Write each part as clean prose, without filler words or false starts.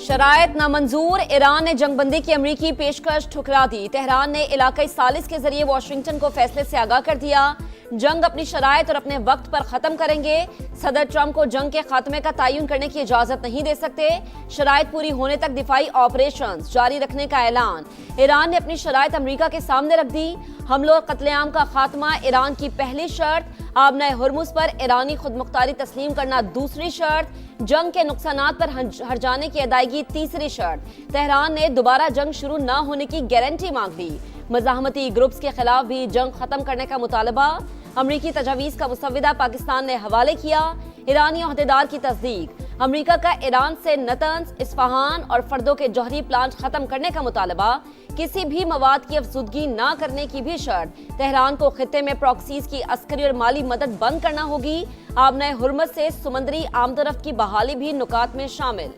शराइत नामंजूर, ईरान ने जंगबंदी की अमरीकी पेशकश ठुकरा दी। तेहरान ने इलाकाई सालिस के जरिए वाशिंगटन को फैसले से आगाह कर दिया। जंग अपनी शराइत और अपने वक्त पर खत्म करेंगे। सदर ट्रंप को जंग के खात्मे का तयन करने की इजाजत नहीं दे सकते। शराइत पूरी होने तक दिफाई ऑपरेशन जारी रखने का ऐलान। ईरान ने अपनी शराइत अमरीका के सामने रख दी। हमलों और कत्लेआम का खात्मा ईरान की पहली शर्त। आबनाए हुर्मुज पर ईरानी खुदमुख्तारी तस्लीम करना दूसरी शर्त। जंग के नुकसानात पर हर्जाने की अदायगी तीसरी शर्त। तेहरान ने दोबारा जंग शुरू न होने की गारंटी मांग ली। मज़ाहमती ग्रुप्स के खिलाफ भी जंग खत्म करने का मुतालबा। अमरीकी तजावीज का मुसव्विदा पाकिस्तान ने हवाले किया। ईरानी अहदेदार की तस्दीक। अमरीका का ईरान से नतंज, इस्फहान और फर्दों के जौहरी प्लांट खत्म करने का मुतालबा। किसी भी मवाद की अफजुदगी न करने की भी शर्त। तेहरान को खित्ते में प्रॉक्सीज की अस्करी और माली मदद बंद करना होगी। आबनाए हुर्मुज से समुद्री आमदरफ्त की बहाली भी नुकात में शामिल।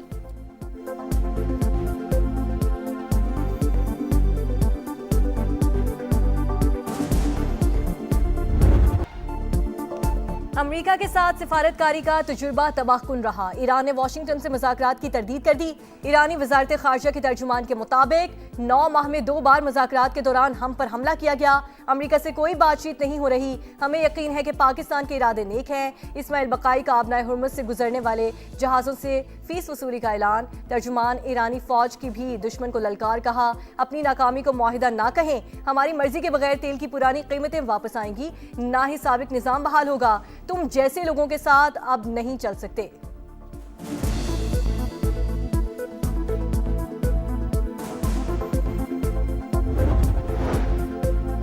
अमेरिका के साथ सिफारतकारी का तजुर्बा तबाहकुन रहा। ईरान ने वाशिंगटन से मुज़ाकरात की तरदीद कर दी। ईरानी वज़ारत ख़ारजा के तर्जुमान के मुताबिक 9 माह में 2 बार मुज़ाकरात के दौरान हम पर हमला किया गया। अमेरिका से कोई बातचीत नहीं हो रही। हमें यकीन है कि पाकिस्तान के इरादे नेक हैं। इस्माइल बकाई का आबनाए हुर्मुज से गुजरने वाले जहाज़ों से फीस वसूली का ऐलान। तर्जुमान ईरानी फ़ौज की भी दुश्मन को ललकार कहा। अपनी नाकामी को मुआहिदा ना कहें। हमारी मर्जी के बगैर तेल की पुरानी कीमतें वापस आएंगी, ना ही साबिक निज़ाम बहाल होगा। तुम जैसे लोगों के साथ अब नहीं चल सकते।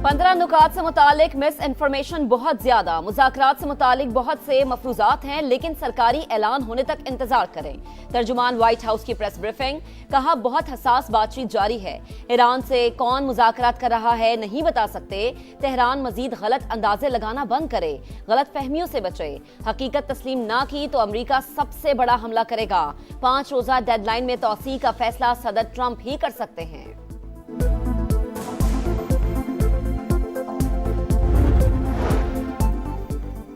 15 नुकात से मुतालिक मिस इन्फॉर्मेशन बहुत ज्यादा। मुज़ाकरात से मुतालिक बहुत से मफरूजात हैं, लेकिन सरकारी ऐलान होने तक इंतजार करें। तर्जुमान व्हाइट हाउस की प्रेस ब्रीफिंग। कहा, बहुत हसास बातचीत जारी है। ईरान से कौन मुज़ाकरात कर रहा है नहीं बता सकते। तेहरान मजीद गलत अंदाजे लगाना बंद करे, गलत फहमियों से बचे। हकीकत तस्लीम ना की तो अमरीका सबसे बड़ा हमला करेगा। 5 रोजा डेडलाइन में तौसीक का फैसला सदर ट्रंप ही कर सकते हैं।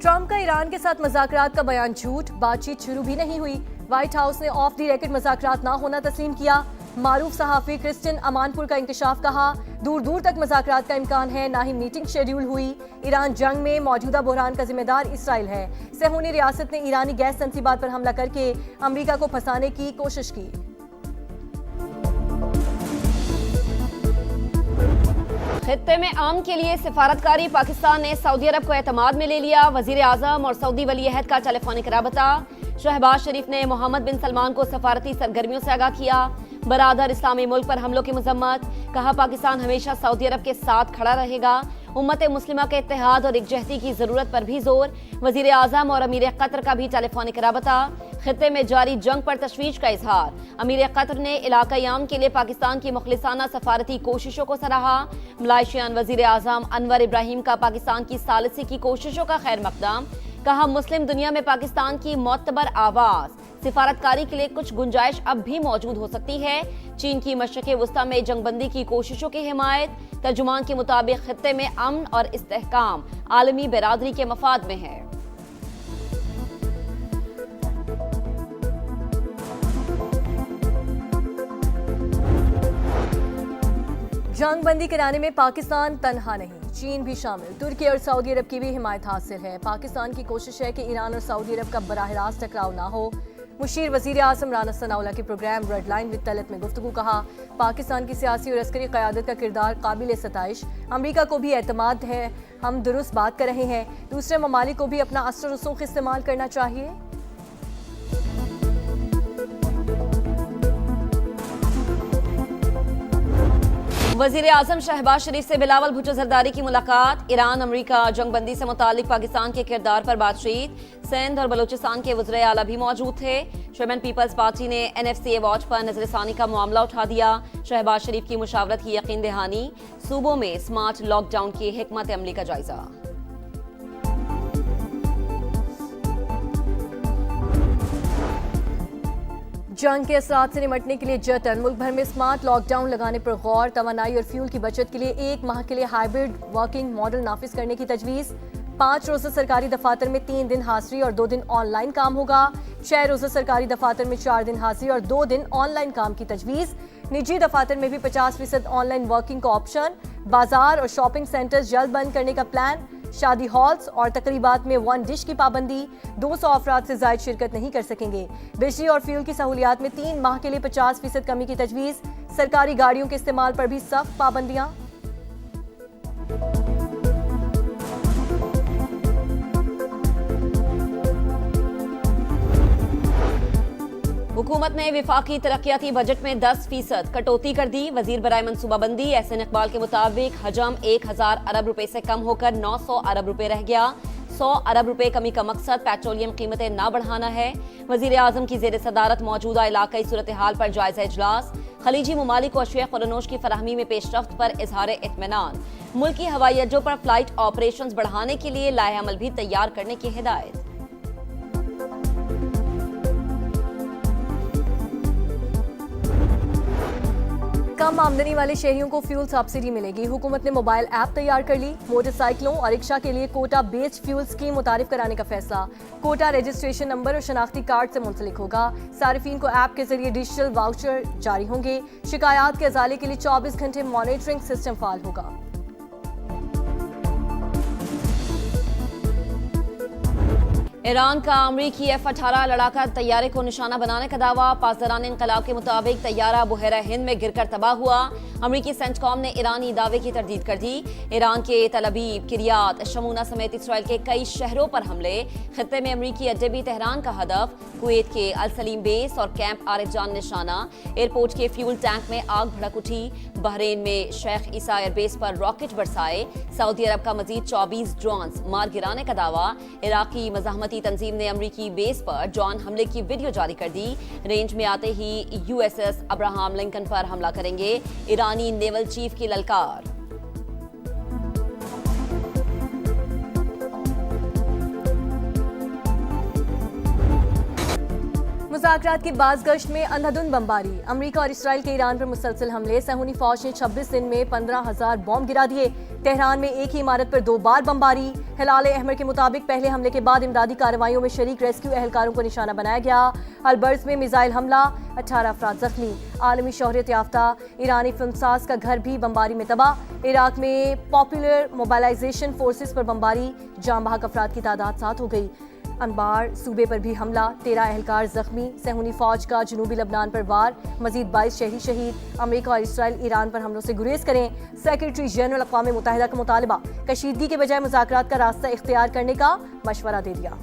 ट्रंप का ईरान के साथ मुज़ाकरात का बयान झूठ। बातचीत शुरू भी नहीं हुई। व्हाइट हाउस ने ऑफ द रेकॉर्ड मुज़ाकरात ना होना तस्लीम किया। मारूफ सहाफ़ी क्रिस्टियन अमानपुर का इंकशाफ। कहा, दूर दूर तक मुज़ाकरात का इम्कान है, ना ही मीटिंग शेड्यूल हुई। ईरान जंग में मौजूदा बहरान का जिम्मेदार इसराइल है। सहूनी रियासत ने ईरानी गैस तंसीबात पर हमला करके अमरीका को फंसाने की कोशिश की। खित्ते में अमन के लिए सिफारतकारी। पाकिस्तान ने सऊदी अरब को एतमाद में ले लिया। वजीर आजम और सऊदी वली अहद का टेलीफोनिक राबता। शहबाज शरीफ ने मोहम्मद बिन सलमान को सफारती सरगर्मियों से आगाह किया। बरादर इस्लामी मुल्क पर हमलों की मजम्मत। कहा, पाकिस्तान हमेशा सऊदी अरब के साथ खड़ा रहेगा। उम्मत मुस्लिमा के इत्तेहाद और एकजहती की जरूरत पर भी जोर। वजीर आजम और अमीर कतर का भी टेलीफोनिक राबता। खित्ते में जारी जंग पर तशवीश का इजहार। अमीर कतर ने इलाकाई अमन के लिए पाकिस्तान की मुखलिसाना सफारती कोशिशों को सराहा। मलाइशियन वजीर आजम अनवर इब्राहिम का पाकिस्तान की सालिसी की कोशिशों का खैर मकदम। कहा, मुस्लिम दुनिया में पाकिस्तान की मोतबर आवाज। सिफारतकारी के लिए कुछ गुंजाइश अब भी मौजूद हो सकती है। चीन की मशरिक़ वस्ता में जंगबंदी की कोशिशों की हिमायत। तर्जुमान के मुताबिक खित्ते में अमन और इस्तेहकाम आलमी बिरादरी के मफाद में है। जंगबंदी कराने में पाकिस्तान तन्हा नहीं, चीन भी शामिल। तुर्की और सऊदी अरब की भी हिमायत हासिल है। पाकिस्तान की कोशिश है कि ईरान और सऊदी अरब का बराह रास्त टकराव ना हो। मुशीर वजीर आज़म राना सनाउल्लाह के program red line with Talat में गुफ्तगू। कहा, पाकिस्तान की सियासी और अस्करी क़यादत का किरदार काबिल सताइश। अमरीका को भी एतमाद है, हम दुरुस्त बात कर रहे हैं। दूसरे ममालिक को भी अपना अस्र रसूख इस्तेमाल करना चाहिए। वजीर आजम शहबाज शरीफ से बिलावल भुट्टो जरदारी की मुलाकात। ईरान अमरीका जंगबंदी से मुतालिक पाकिस्तान के किरदार पर बातचीत। सिंध और बलूचिस्तान के वज़ीर आला भी मौजूद थे। शेमन पीपल्स पार्टी ने NFCA वॉच पर नजरसानी का मामला उठा दिया। शहबाज शरीफ की मुशावरत की यकीन दहानी। सूबों में स्मार्ट लॉकडाउन की हिकमत अमली का जायजा। जंग के असरात से निमटने के लिए जतन। मुल्क भर में स्मार्ट लॉकडाउन लगाने पर गौर। तवानाई और फ्यूल की बचत के लिए 1 माह के लिए हाइब्रिड वर्किंग मॉडल नाफिज करने की तजवीज़। 5 रोज़ा सरकारी दफातर में 3 दिन हाजिरी और 2 दिन ऑनलाइन काम होगा। 6 रोज़ा सरकारी दफातर में 4 दिन हाजिरी और 2 दिन ऑनलाइन काम की तजवीज़। निजी दफातर में भी 50% ऑनलाइन वर्किंग का ऑप्शन। बाजार और शॉपिंग सेंटर्स जल्द बंद करने का प्लान। शादी हॉल्स और तकरीबात में 1 डिश की पाबंदी। 200 अफराद से जायद शिरकत नहीं कर सकेंगे। बिजली और फ्यूल की सहूलियात में 3 माह के लिए 50% कमी की तजवीज़। सरकारी गाड़ियों के इस्तेमाल पर भी सख्त पाबंदियां। हुकूमत ने विफाकी तरक्याती बजट में 10% कटौती कर दी। वजीर बराए मनसूबाबंदी एहसन इकबाल के मुताबिक हजम 1000 अरब रुपए से कम होकर 900 अरब रुपए रह गया। 100 अरब रुपए कमी का मकसद पेट्रोलियम कीमतें ना बढ़ाना है। वजीर आजम की जेर सदारत मौजूदा इलाकाई सूरत हाल पर जायजा इजलास। खलीजी ममालिक को अशिया खुरनोश की फराहमी में पेशरफ्त पर इजहार इत्मीनान। मुल्की हवाई अड्डों पर फ्लाइट ऑपरेशंस बढ़ाने के लिए लाए अमल भी तैयार करने की हिदायत। कम आमदनी वाले शहरियों को फ्यूल सब्सिडी मिलेगी। हुकूमत ने मोबाइल ऐप तैयार कर ली। मोटरसाइकिलों और रिक्शा के लिए कोटा बेस्ड फ्यूल स्कीम मुतारिफ कराने का फैसला। कोटा रजिस्ट्रेशन नंबर और शनाख्ती कार्ड से मुंसलिक होगा। सारिफीन को ऐप के जरिए डिजिटल वाउचर जारी होंगे। शिकायत के अजाले के लिए 24 घंटे मॉनिटरिंग सिस्टम फाल होगा। ईरान का अमरीकी F-18 लड़ाका तैयारे को निशाना बनाने का दावा। पासदारान इंकलाब के मुताबिक तैयारा बुहरा हिंद में गिरकर तबाह हुआ। अमरीकी सेंटकॉम ने ईरानी दावे की तरदीद कर दी। ईरान के तल अबीब, किरियात, शमूना समेत इसराइल के कई शहरों पर हमले। खित्ते में अमरीकी अड्डे भी तेहरान का हदफ। कुवैत के अल सलीम बेस और कैंप आरिफजान निशाना। एयरपोर्ट के फ्यूल टैंक में आग भड़क उठी। बहरीन में शेख ईसा एयरबेस पर रॉकेट बरसाए। सऊदी अरब का मजीद 24 ड्रोन्स मार गिराने का दावा। इराकी मज़ाहमती तंजीम ने अमरीकी बेस पर ड्रोन हमले की वीडियो जारी कर दी। रेंज में आते ही USS अब्राहम लिंकन पर हमला करेंगे। ईरानी नेवल चीफ की ललकार। मुज़ाकरात की बाज़गश्त में अंधाधुंध बमबारी। अमरीका और इसराइल के ईरान पर मुसलसल हमले। सहूनी फौज ने 26 दिन में 15,000 बॉम्ब गिरा दिए। तेहरान में एक ही इमारत पर 2 बार बमबारी। हिलाल अहमर के मुताबिक पहले हमले के बाद इमदादी कार्रवाइयों में शरीक रेस्क्यू एहलकारों को निशाना बनाया गया। अलबर्ज में मिसाइल हमला, 18 अफराद जख्मी। आलमी शोहरत याफ्ता ईरानी फिल्मसाज का घर भी बमबारी में तबाह। इराक में पॉपुलर मोबाइलाइजेशन फोर्सेस पर बमबारी। जाम बहक अफराद की तादाद 7 हो गई। अनबार सूबे पर भी हमला, 13 एहलकार जख्मी। सहूनी फौज का जनूबी लबनान पर वार, मजीद 22 शहरी शहीद। अमरीका और इसराइल ईरान पर हमलों से गुरेज करें। सेक्रेटरी जनरल अक़वाम मुत्तहिदा का मुतालबा, कशीदगी के बजाय मुज़ाकरात का रास्ता इख्तियार करने का मशवरा दे दिया।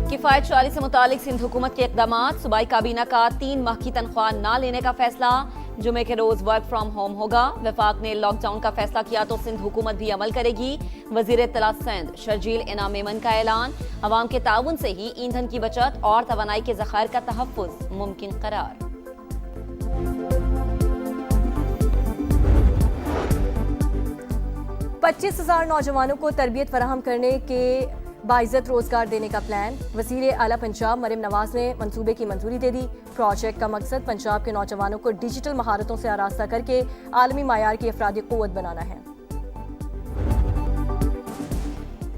किफायत शारी से मुतालिक सिंध हुकूमत के इक़दामात। सूबाई काबीना का 3 माह की तनख्वाह ना लेने का फैसला। जुमे के रोज वर्क फ्रॉम होम होगा। वफाक ने लॉकडाउन का फैसला किया तो सिंध हुकूमत भी अमल करेगी। वजीर इत्तला सिंध शर्जील इनाम मेमन का ऐलान। अवाम के ताउन से ही ईंधन की बचत और तवानाई के ज़खायर का तहफ़्फ़ुज़ मुमकिन करार। 25,000 नौजवानों को तरबियत फराहम करने के बाइज़्ज़त रोजगार देने का प्लान। वज़ीर आला पंजाब मरियम नवाज ने मंसूबे की मंजूरी दे दी। प्रोजेक्ट का मकसद पंजाब के नौजवानों को डिजिटल महारतों से आरास्ता करके आलमी मायार की अफरादी क़ुव्वत बनाना है।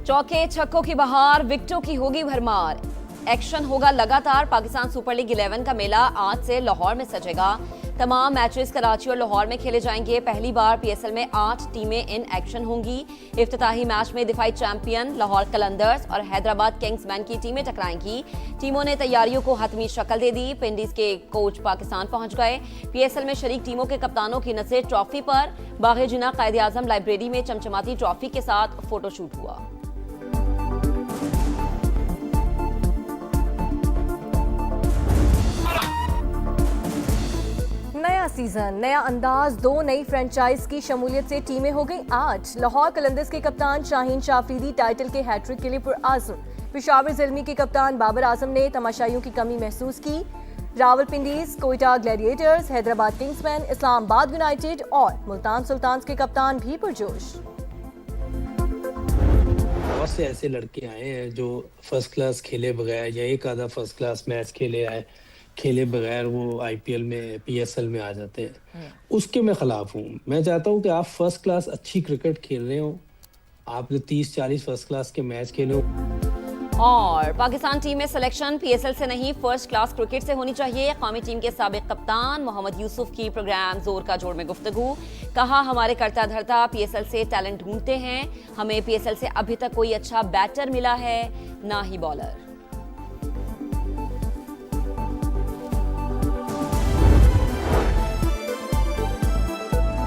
चौके छक्कों की बहार, विकेटों की होगी भरमार। एक्शन होगा लगातार। पाकिस्तान सुपर लीग 11 का मेला आज से लाहौर में सजेगा। तमाम मैचेस कराची और लाहौर में खेले जाएंगे। पहली बार PSL में 8 टीमें इन एक्शन होंगी। इफ्तिताही मैच में दिफाई चैंपियन लाहौर कलंदर्स और हैदराबाद किंग्समैन की टीमें टकराएंगी। टीमों ने तैयारियों को हतमी शक्ल दे दी। पिंडीज के कोच पाकिस्तान पहुंच गए। PSL में शरीक टीमों के कप्तानों की नजर ट्रॉफी पर। बाग़े जिना कायदे आज़म लाइब्रेरी में चमचमाती ट्रॉफी के साथ फोटोशूट हुआ। नया सीजन, नया अंदाज, 2 नई फ्रेंचाइज की शमूलियत से टीमें हो गई आज। लाहौर कलंदर्स के कप्तान शाहीन शाफरीदी टाइटल के हैट्रिक के लिए पुरआज़म। पेशावर ज़िल्मी के कप्तान बाबर आजम ने तमाशाइयों की कमी महसूस की। Rawalpindiz, Quetta gladiators, Hyderabad kingsmen, Islamabad united और मुल्तान सुल्तान्स के कप्तान भी पुरजोश। बहुत से ऐसे लड़के आए हैं जो फर्स्ट क्लास खेले बगैर या एक आधा फर्स्ट क्लास मैच खेले आए, खेले बगैर वो आईपीएल में पीएसएल में आ जाते हैं, उसके मैं खिलाफ हूँ। मैं चाहता हूँ कि आप फर्स्ट क्लास अच्छी क्रिकेट खेल रहे हो, आप जो 30-40 फर्स्ट क्लास के मैच खेले हो। और पाकिस्तान टीम में सिलेक्शन पीएसएल से नहीं फर्स्ट क्लास क्रिकेट से होनी चाहिए। कौमी टीम के साबिक कप्तान मोहम्मद यूसुफ की प्रोग्राम जोर का जोड़ में गुफ्तगू। कहा, हमारे करता धरता पीएसएल से टैलेंट ढूंढते हैं, हमें पीएसएल से अभी तक कोई अच्छा बैटर मिला है ना ही बॉलर।